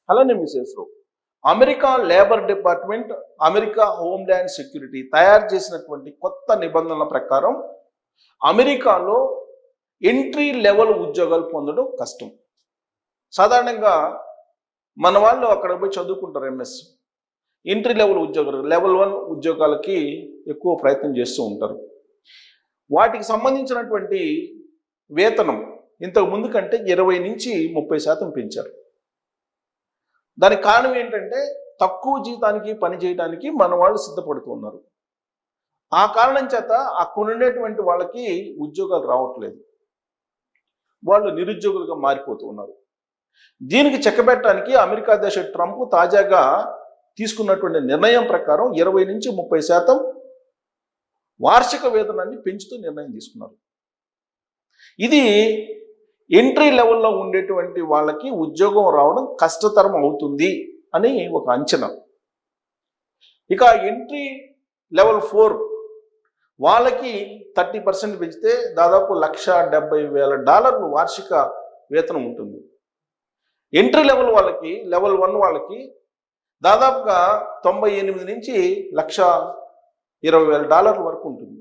అలానే మిసెస్లో America labour department, America homeland security తయారు చేసినటువంటి కొత్త నిబంధనల ప్రకారం అమెరికాలో ఎంట్రీ లెవెల్ ఉద్యోగాలు పొందడం కష్టం. సాధారణంగా మన వాళ్ళు అక్కడ పోయి చదువుకుంటారు ఎంఎస్. ఎంట్రీ లెవెల్ ఉద్యోగాలు, లెవెల్ 1 ఉద్యోగాలకి ఎక్కువ ప్రయత్నం చేస్తూ ఉంటారు. వాటికి సంబంధించినటువంటి వేతనం ఇంతకు ముందు కంటే 20-30% పెంచారు. దానికి కారణం ఏంటంటే తక్కువ జీతానికి పని చేయడానికి మన వాళ్ళు సిద్ధపడుతూ ఉన్నారు. ఆ కారణం చేత అక్కడ ఉండేటువంటి వాళ్ళకి ఉద్యోగాలు రావట్లేదు. వాళ్ళు నిరుద్యోగులుగా మారిపోతూ ఉన్నారు. దీనికి చెక్కబెట్టడానికి అమెరికా అధ్యక్ష ట్రంప్ తాజాగా తీసుకున్నటువంటి నిర్ణయం ప్రకారం 20-30% వార్షిక వేతనాన్ని పెంచుతూ నిర్ణయం తీసుకున్నారు. ఇది ఎంట్రీ లెవెల్లో ఉండేటువంటి వాళ్ళకి ఉద్యోగం రావడం కష్టతరం అవుతుంది అని ఒక అంచనా. ఇక ఎంట్రీ లెవెల్ 4 వాళ్ళకి 30% పెంచితే దాదాపు $170,000 వార్షిక వేతనం ఉంటుంది. ఎంట్రీ లెవెల్ వాళ్ళకి, లెవెల్ 1 వాళ్ళకి దాదాపుగా 98 నుంచి $120,000 వరకు ఉంటుంది.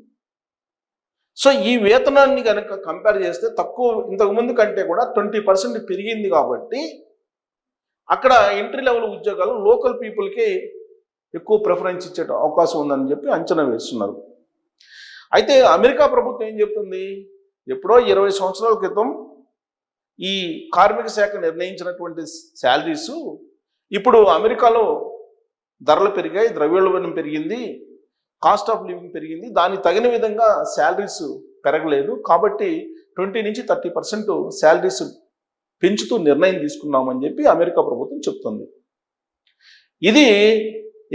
సో ఈ వేతనాన్ని కనుక కంపేర్ చేస్తే తక్కువ, ఇంతకుముందు కంటే కూడా 20% పెరిగింది. కాబట్టి అక్కడ ఎంట్రీ లెవెల్ ఉద్యోగాలు లోకల్ పీపుల్కి ఎక్కువ ప్రిఫరెన్స్ ఇచ్చే అవకాశం ఉందని చెప్పి అంచనా వేస్తున్నారు. అయితే అమెరికా ప్రభుత్వం ఏం చెప్తుంది, ఎప్పుడో 20 సంవత్సరాల క్రితం ఈ కార్మిక శాఖ నిర్ణయించినటువంటి శాలరీస్ ఇప్పుడు అమెరికాలో ధరలు పెరిగాయి, ద్రవ్యోల్బణం పెరిగింది, కాస్ట్ ఆఫ్ లివింగ్ పెరిగింది, దానికి తగిన విధంగా శాలరీస్ పెరగలేదు. కాబట్టి 20-30% శాలరీస్ పెంచుతూ నిర్ణయం తీసుకున్నామని చెప్పి అమెరికా ప్రభుత్వం చెప్తుంది. ఇది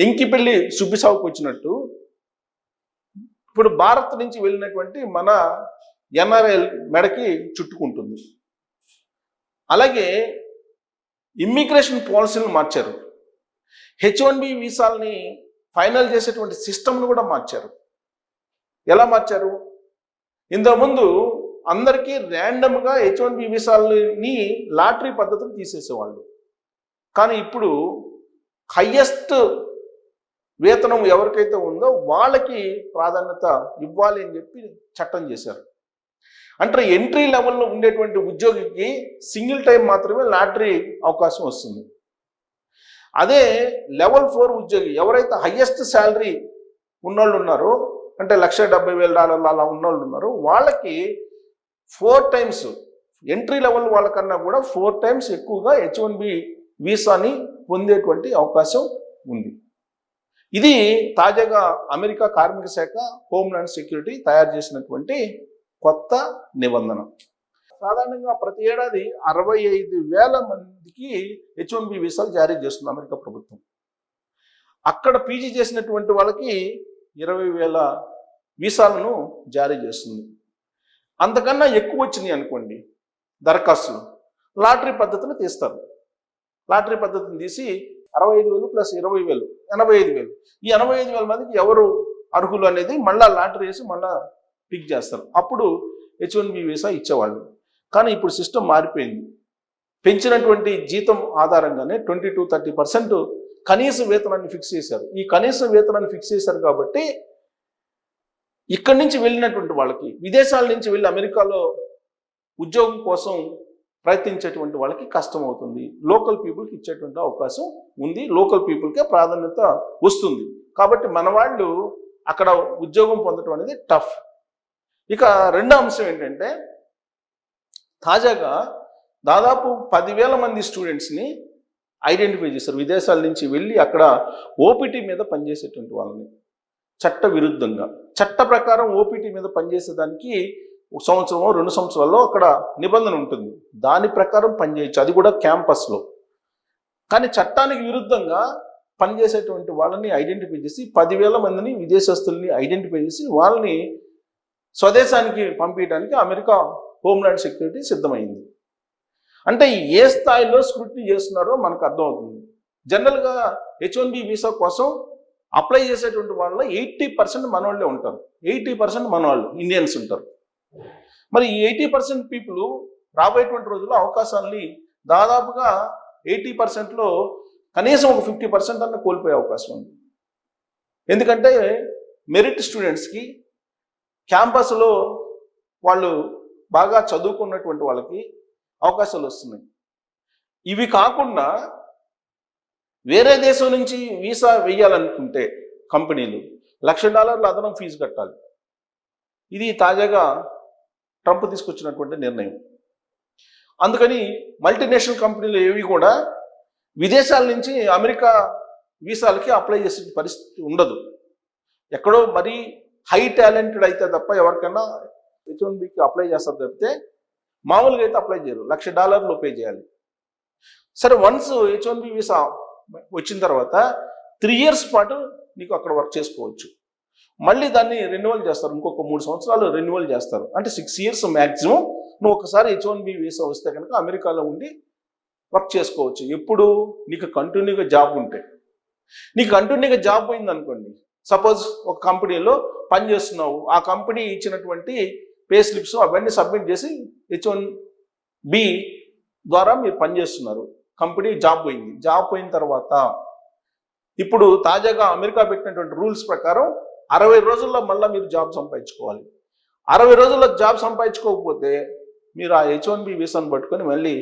ఎంకిపెళ్లి సుబ్బిసావుకు వచ్చినట్టు ఇప్పుడు భారత్ నుంచి వెళ్ళినటువంటి మన ఎన్ఆర్ఐ మెడకి చుట్టుకుంటుంది. అలాగే ఇమ్మిగ్రేషన్ పాలసీలను మార్చారు. H1B వీసాలని ఫైనల్ చేసేటువంటి సిస్టమ్ను కూడా మార్చారు. ఎలా మార్చారు? ఇంతకుముందు అందరికీ ర్యాండమ్గా H1B వీసాలని లాటరీ పద్ధతిని తీసేసేవాళ్ళు. కానీ ఇప్పుడు హయ్యెస్ట్ వేతనం ఎవరికైతే ఉందో వాళ్ళకి ప్రాధాన్యత ఇవ్వాలి అని చెప్పి చట్టం చేశారు. అంటే ఎంట్రీ లెవెల్లో ఉండేటువంటి ఉద్యోగికి సింగిల్ టైం మాత్రమే లాటరీ అవకాశం వస్తుంది. అదే లెవెల్ 4 ఉద్యోగి ఎవరైతే హయ్యెస్ట్ శాలరీ ఉన్నోళ్ళు ఉన్నారో, అంటే $170,000 అలా ఉన్నోళ్ళు ఉన్నారో, వాళ్ళకి 4 టైమ్స్ ఎంట్రీ లెవెల్ వాళ్ళకన్నా కూడా 4 టైమ్స్ ఎక్కువగా H1B వీసాని పొందేటువంటి అవకాశం ఉంది. ఇది తాజాగా అమెరికా కార్మిక శాఖ, హోమ్‌ల్యాండ్ సెక్యూరిటీ తయారు చేసినటువంటి కొత్త నిబంధన. సాధారణంగా ప్రతి ఏడాది 65,000 మందికి H1B వీసాలు జారీ చేస్తుంది అమెరికా ప్రభుత్వం. అక్కడ పీజీ చేసినటువంటి వాళ్ళకి 20,000 వీసాలను జారీ చేస్తుంది. అంతకన్నా ఎక్కువ వచ్చినాయి అనుకోండి దరఖాస్తులు, లాటరీ పద్ధతిని తీస్తారు. లాటరీ పద్ధతిని తీసి 65,000 ప్లస్ 20,000 85,000. ఈ 85,000 మందికి ఎవరు అర్హులు అనేది మళ్ళా లాటరీ వేసి మళ్ళా పిక్ చేస్తారు. అప్పుడు H1B వీసా ఇచ్చేవాళ్ళు. కానీ ఇప్పుడు సిస్టమ్ మారిపోయింది. పెంచినటువంటి జీతం ఆధారంగానే 20-30% కనీస వేతనాన్ని ఫిక్స్ చేశారు. ఈ కనీస వేతనాన్ని ఫిక్స్ చేశారు కాబట్టి ఇక్కడి నుంచి వెళ్ళినటువంటి వాళ్ళకి, విదేశాల నుంచి వెళ్ళి అమెరికాలో ఉద్యోగం కోసం ప్రయత్నించేటువంటి వాళ్ళకి కష్టం అవుతుంది. లోకల్ పీపుల్కి ఇచ్చేటువంటి అవకాశం ఉంది. లోకల్ పీపుల్కే ప్రాధాన్యత వస్తుంది. కాబట్టి మన వాళ్ళు అక్కడ ఉద్యోగం పొందడం అనేది టఫ్. ఇక రెండో అంశం ఏంటంటే, తాజాగా దాదాపు 10,000 మంది స్టూడెంట్స్ని ఐడెంటిఫై చేశారు. విదేశాల నుంచి వెళ్ళి అక్కడ ఓపీటీ మీద పనిచేసేటువంటి వాళ్ళని చట్ట విరుద్ధంగా. చట్ట ప్రకారం ఓపీటీ మీద పనిచేసేదానికి 1 సంవత్సరమో 2 సంవత్సరాల్లో అక్కడ నిబంధన ఉంటుంది. దాని ప్రకారం పనిచేయచ్చు, అది కూడా క్యాంపస్లో. కానీ చట్టానికి విరుద్ధంగా పనిచేసేటువంటి వాళ్ళని ఐడెంటిఫై చేసి 10,000 మందిని విదేశస్తుల్ని ఐడెంటిఫై చేసి వాళ్ళని స్వదేశానికి పంపించడానికి అమెరికా హోమ్‌ల్యాండ్ సెక్యూరిటీ సిద్ధమైంది. అంటే ఏ స్థాయిలో స్క్రూటినీ చేస్తున్నారో మనకు అర్థమవుతుంది. జనరల్గా H1B వీసా కోసం అప్లై చేసేటువంటి వాళ్ళలో 80% మనవాళ్ళే ఉంటారు. 80% మనవాళ్ళు ఇండియన్స్ ఉంటారు. మరి ఈ 80% పీపుల్ రాబోయేటువంటి రోజుల్లో అవకాశాలని దాదాపుగా 80%లో కనీసం ఒక 50% అన్న కోల్పోయే అవకాశం ఉంది. ఎందుకంటే మెరిట్ స్టూడెంట్స్కి క్యాంపస్లో వాళ్ళు బాగా చదువుకున్నటువంటి వాళ్ళకి అవకాశాలు వస్తున్నాయి. ఇవి కాకుండా వేరే దేశం నుంచి వీసా వేయాలనుకుంటే కంపెనీలు $1,00,000 అదనం ఫీజు కట్టాలి. ఇది తాజాగా ట్రంప్ తీసుకొచ్చినటువంటి నిర్ణయం. అందుకని మల్టీనేషనల్ కంపెనీలు ఏవి కూడా విదేశాల నుంచి అమెరికా వీసాలకి అప్లై చేసే పరిస్థితి ఉండదు. ఎక్కడో మరీ హై టాలెంటెడ్ అయితే తప్ప ఎవరికైనా H1Bకి అప్లై చేస్తారు తప్పితే మామూలుగా అయితే అప్లై చేయరు. $1,00,000 పే చేయాలి. సరే, వన్స్ H1B వీసా వచ్చిన తర్వాత 3 years పాటు నీకు అక్కడ వర్క్ చేసుకోవచ్చు. మళ్ళీ దాన్ని రెన్యువల్ చేస్తారు, ఇంకొక 3 సంవత్సరాలు రెన్యువల్ చేస్తారు. అంటే 6 years మ్యాక్సిమం నువ్వు ఒకసారి H1B వీసా వస్తే కనుక అమెరికాలో ఉండి వర్క్ చేసుకోవచ్చు. ఎప్పుడు నీకు కంటిన్యూగా జాబ్ ఉంటే. నీకు కంటిన్యూగా జాబ్ పోయింది అనుకోండి, సపోజ్ ఒక కంపెనీలో పనిచేస్తున్నావు, ఆ కంపెనీ ఇచ్చినటువంటి పే స్లిప్స్ అవన్నీ సబ్మిట్ చేసి H1B ద్వారా మీరు పనిచేస్తున్నారు, కంపెనీ జాబ్ పోయింది. జాబ్ పోయిన తర్వాత ఇప్పుడు తాజాగా అమెరికా పెట్టినటువంటి రూల్స్ ప్రకారం 60 రోజుల్లో మళ్ళీ మీరు జాబ్ సంపాదించుకోవాలి. 60 రోజుల్లో జాబ్ సంపాదించుకోకపోతే మీరు ఆ H1B వీసాను పట్టుకొని మళ్ళీ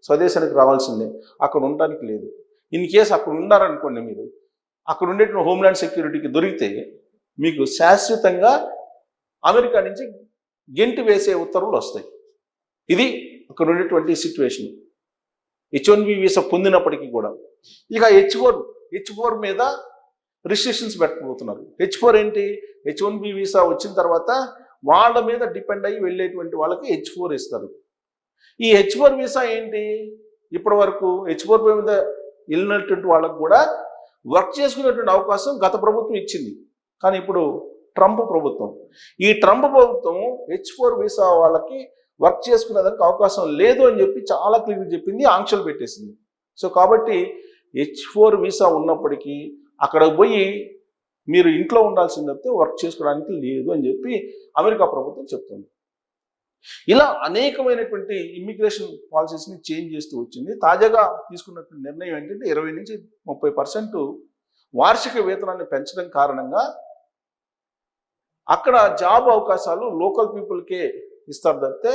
స్వదేశానికి రావాల్సిందే, అక్కడ ఉండడానికి లేదు. ఇన్ కేసు అక్కడ ఉన్నారనుకోండి, మీరు అక్కడ ఉండే హోమ్లాండ్ సెక్యూరిటీకి దొరికితే మీకు శాశ్వతంగా అమెరికా నుంచి గెంటి వేసే ఉత్తర్వులు వస్తాయి. ఇది అక్కడ ఉండేటువంటి సిచ్యువేషన్. H1B వీసా పొందినప్పటికీ కూడా. ఇక H4 మీద రిస్ట్రిక్షన్స్ పెట్టబోతున్నారు. H4 ఏంటి? H1B వీసా వచ్చిన తర్వాత వాళ్ళ మీద డిపెండ్ అయ్యి వెళ్ళేటువంటి వాళ్ళకి H4 ఇస్తారు. ఈ H4 వీసా ఏంటి? ఇప్పటి వరకు H4 మీద వెళ్ళినటువంటి వాళ్ళకు కూడా వర్క్ చేసుకునేటువంటి అవకాశం గత ప్రభుత్వం ఇచ్చింది. కానీ ఇప్పుడు ట్రంప్ ప్రభుత్వం, ఈ ట్రంప్ ప్రభుత్వం H4 వీసా వాళ్ళకి వర్క్ చేసుకునేదానికి అవకాశం లేదు అని చెప్పి చాలా క్లియర్గా చెప్పింది, ఆంక్షలు పెట్టేసింది. సో కాబట్టి H4 వీసా ఉన్నప్పటికీ అక్కడ పోయి మీరు ఇంట్లో ఉండాల్సింది తప్పితే వర్క్ చేసుకోవడానికి లేదు అని చెప్పి అమెరికా ప్రభుత్వం చెప్తుంది. ఇలా అనేకమైనటువంటి ఇమ్మిగ్రేషన్ పాలసీస్ని చేంజ్ చేస్తూ వచ్చింది. తాజాగా తీసుకున్నటువంటి నిర్ణయం ఏంటంటే 20 నుంచి 30% వార్షిక వేతనాన్ని పెంచడం కారణంగా అక్కడ జాబ్ అవకాశాలు లోకల్ పీపుల్కే ఇస్తారు తప్పితే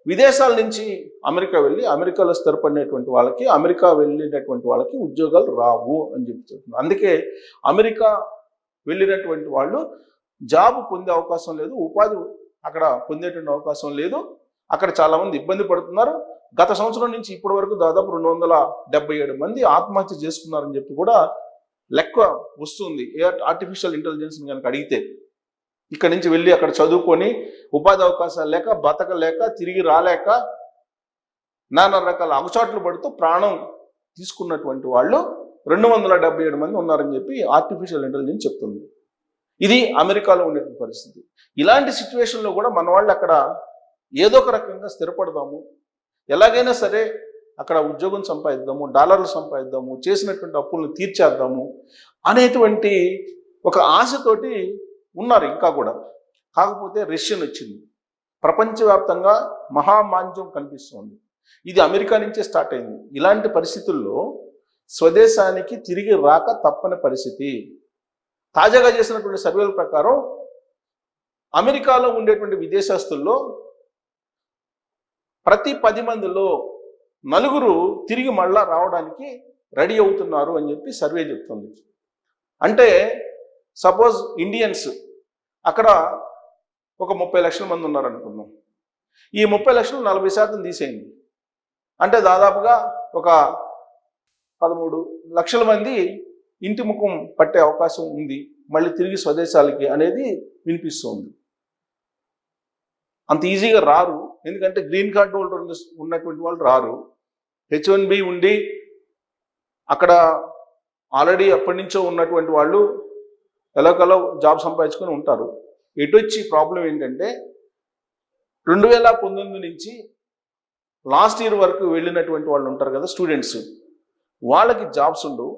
విదేశాల నుంచి అమెరికా వెళ్ళి అమెరికాలో స్థిరపడినటువంటి వాళ్ళకి, అమెరికా వెళ్ళినటువంటి వాళ్ళకి ఉద్యోగాలు రావు అని చెప్పి చెప్తున్నారు. అందుకే అమెరికా వెళ్ళినటువంటి వాళ్ళు జాబ్ పొందే అవకాశం లేదు, ఉపాధి అక్కడ పొందేటువంటి అవకాశం లేదు. అక్కడ చాలామంది ఇబ్బంది పడుతున్నారు. గత సంవత్సరం నుంచి ఇప్పటి వరకు దాదాపు 277 మంది ఆత్మహత్య చేసుకున్నారని చెప్పి కూడా లెక్క వస్తుంది. ఆర్టిఫిషియల్ ఇంటెలిజెన్స్ కనుక అడిగితే, ఇక్కడ నుంచి వెళ్ళి అక్కడ చదువుకొని ఉపాధి అవకాశాలు లేక, బతకలేక, తిరిగి రాలేక నానా రకాల అగచాట్లు పడుతూ ప్రాణం తీసుకున్నటువంటి వాళ్ళు 277 మంది ఉన్నారని చెప్పి ఆర్టిఫిషియల్ ఇంటెలిజెన్స్ చెప్తుంది. ఇది అమెరికాలో ఉండే పరిస్థితి. ఇలాంటి సిచ్యువేషన్లో కూడా మన వాళ్ళు అక్కడ ఏదో ఒక రకంగా స్థిరపడదాము, ఎలాగైనా సరే అక్కడ ఉద్యోగం సంపాదిద్దాము, డాలర్లు సంపాదిద్దాము, చేసినటువంటి అప్పులను తీర్చేద్దాము అనేటువంటి ఒక ఆశతోటి ఉన్నారు ఇంకా కూడా. కాకపోతే రష్యన్ వచ్చింది, ప్రపంచవ్యాప్తంగా మహామాంద్యం కనిపిస్తోంది. ఇది అమెరికా నుంచే స్టార్ట్ అయింది. ఇలాంటి పరిస్థితుల్లో స్వదేశానికి తిరిగి రాక తప్పని పరిస్థితి. తాజాగా చేసినటువంటి సర్వేల ప్రకారం అమెరికాలో ఉండేటువంటి విదేశస్తుల్లో ప్రతి 10 మందిలో 4 తిరిగి మళ్ళా రావడానికి రెడీ అవుతున్నారు అని చెప్పి సర్వే చెప్తుంది. అంటే సపోజ్ ఇండియన్స్ అక్కడ ఒక 30 లక్షల మంది ఉన్నారనుకుందాం. ఈ 30 లక్షలు 40% తీసేయండి, అంటే దాదాపుగా ఒక 13 లక్షల మంది ఇంటి ముఖం పట్టే అవకాశం ఉంది మళ్ళీ తిరిగి స్వదేశాలకి అనేది వినిపిస్తుంది. అంత ఈజీగా రారు, ఎందుకంటే గ్రీన్ కార్డ్ హోల్డర్ ఉన్నటువంటి వాళ్ళు రారు. H1B ఉండి అక్కడ ఆల్రెడీ ఎప్పటి నుంచో ఉన్నటువంటి వాళ్ళు ఎలాగలో జాబ్ సంపాదించుకొని ఉంటారు. ఎటు వచ్చి ప్రాబ్లం ఏంటంటే 2019 నుంచి లాస్ట్ ఇయర్ వరకు వెళ్ళినటువంటి వాళ్ళు ఉంటారు కదా స్టూడెంట్స్, వాళ్ళకి జాబ్స్ ఉండవు.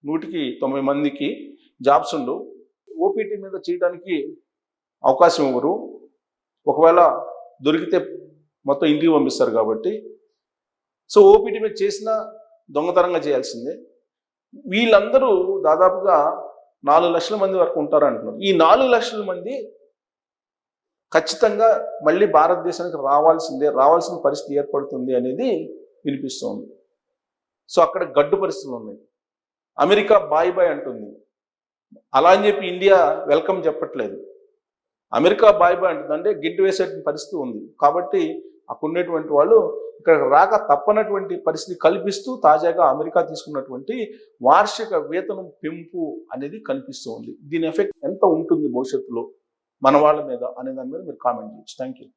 190 మందికి జాబ్స్ ఉండవు. ఓపీటీ మీద చేయడానికి అవకాశం ఇవ్వరు. ఒకవేళ దొరికితే మొత్తం ఇంటికి పంపిస్తారు కాబట్టి. సో ఓపీటీ మీద చేసినా దొంగతనంగా చేయాల్సిందే. వీళ్ళందరూ దాదాపుగా 4 లక్షల మంది వరకు ఉంటారు అంటున్నారు. ఈ 4 లక్షల మంది ఖచ్చితంగా మళ్ళీ భారతదేశానికి రావాల్సిన పరిస్థితి ఏర్పడుతుంది అనేది వినిపిస్తోంది. సో అక్కడ గడ్డు పరిస్థితులు ఉన్నాయి. అమెరికా బాయ్ బాయ్ అంటుంది, అలా అని చెప్పి ఇండియా వెల్కమ్ చెప్పట్లేదు. అమెరికా బాయ్ బాయ్ అంటుంది అంటే గిడ్డు వేసే పరిస్థితి ఉంది. కాబట్టి అక్కడ ఉండేటువంటి వాళ్ళు ఇక్కడ రాక తప్పనటువంటి పరిస్థితి కల్పిస్తూ తాజాగా అమెరికా తీసుకున్నటువంటి వార్షిక వేతనం పెంపు అనేది కనిపిస్తూ ఉంది. దీని ఎఫెక్ట్ ఎంత ఉంటుంది భవిష్యత్తులో మన వాళ్ళ మీద అనే దాని మీద మీరు కామెంట్ చేయొచ్చు. Thank you.